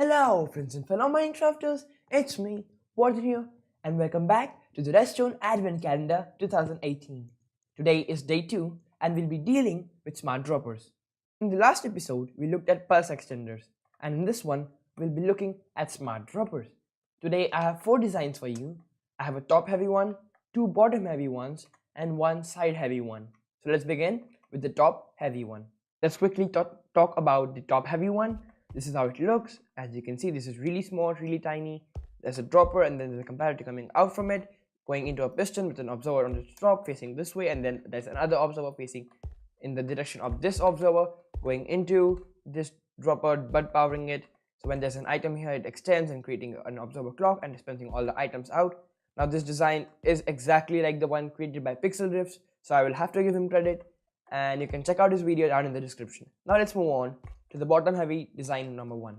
Hello friends and fellow Minecrafters, it's me, Vardhan here, and welcome back to the Redstone Advent Calendar 2018. Today is day 2 and we'll be dealing with smart droppers. In the last episode, we looked at pulse extenders, and in this one, we'll be looking at smart droppers. Today I have 4 designs for you. I have a top heavy one, 2 bottom heavy ones, and 1 side heavy one. So let's begin with the top heavy one. Let's quickly talk about the top heavy one. This is how it looks. As you can see, this is really small, really tiny. There's a dropper and then there's a comparator coming out from it, going into a piston with an observer on the top facing this way, and then there's another observer facing in the direction of this observer, going into this dropper but powering it. So when there's an item here, it extends and creating an observer clock and dispensing all the items out. Now this design is exactly like the one created by Pixel Drifts, so I will have to give him credit, and you can check out his video down in the description. Now let's move on to the bottom heavy design number 1.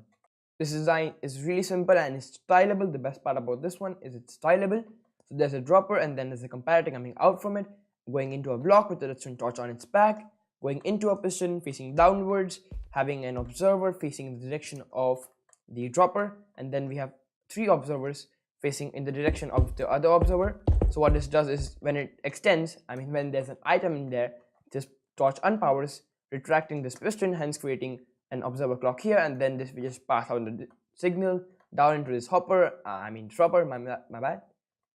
This design is really simple and it's stylable. The best part about this one is it's stylable. So there's a dropper and then there's a comparator coming out from it, going into a block with a redstone torch on its back, going into a piston facing downwards, having an observer facing the direction of the dropper, and then we have 3 observers facing in the direction of the other observer. So what this does is when it extends, when there's an item in there, this torch unpowers, retracting this piston, hence creating an observer clock here, and then this we just pass out the signal down into this dropper, my bad,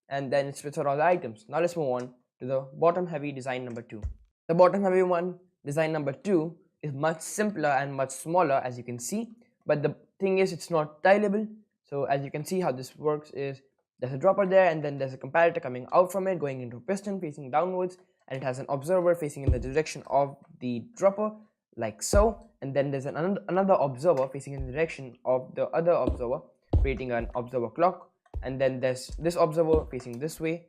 and then it spits out all the items. Now let's move on to the bottom heavy design number 2. The bottom heavy one, design number 2, is much simpler and much smaller, as you can see, but the thing is it's not tileable. So as you can see, how this works is there's a dropper there and then there's a comparator coming out from it, going into a piston facing downwards, and it has an observer facing in the direction of the dropper like so, and then there's another observer facing in the direction of the other observer, creating an observer clock, and then there's this observer facing this way,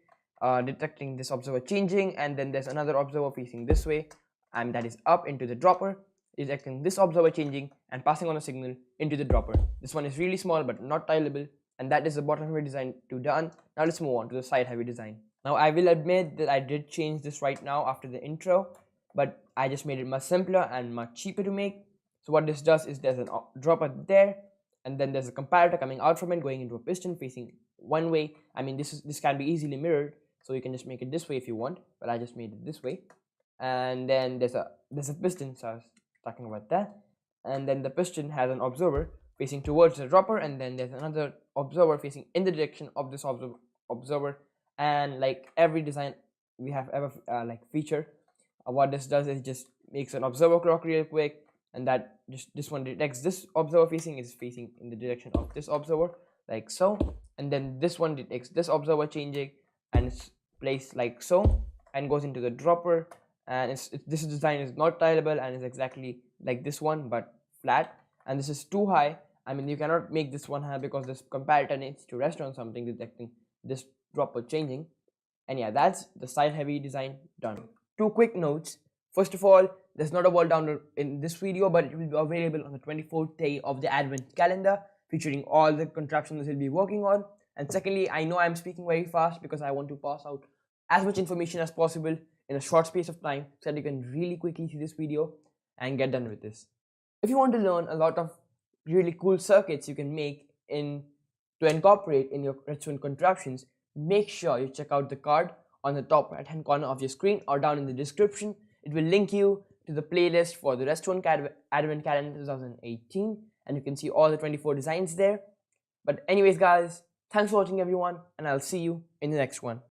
detecting this observer changing, and then there's another observer facing this way, and that is up into the dropper, detecting this observer changing and passing on a signal into the dropper. This one is really small but not tileable, and that is the bottom heavy design 2 done. Now let's move on to the side heavy design. Now I will admit that I did change this right now after the intro, but I just made it much simpler and much cheaper to make. So what this does is there's a dropper there, and then there's a comparator coming out from it, going into a piston facing one way. This can be easily mirrored, so you can just make it this way if you want, but I just made it this way. And then there's a piston, so I was talking about that, and then the piston has an observer facing towards the dropper, and then there's another observer facing in the direction of this observer. And like every design we have ever featured, what this does is just makes an observer clock real quick, and that this one detects this observer facing in the direction of this observer like so, and then this one detects this observer changing and it's placed like so and goes into the dropper. And this design is not tileable and is exactly like this one but flat, and this is too high. You cannot make this one high because this comparator needs to rest on something detecting this dropper changing. And yeah, that's the side heavy design done. 2 quick notes. First of all, there's not a wall download in this video, but it will be available on the 24th day of the Advent calendar, featuring all the contraptions we'll be working on. And secondly, I know I'm speaking very fast because I want to pass out as much information as possible in a short space of time so that you can really quickly see this video and get done with this. If you want to learn a lot of really cool circuits you can make to incorporate in your redstone contraptions, make sure you check out the card on the top right hand corner of your screen or down in the description. It will link you to the playlist for the Redstone Advent Calendar 2018, and you can see all the 24 designs there. But anyways guys, thanks for watching everyone, and I'll see you in the next one.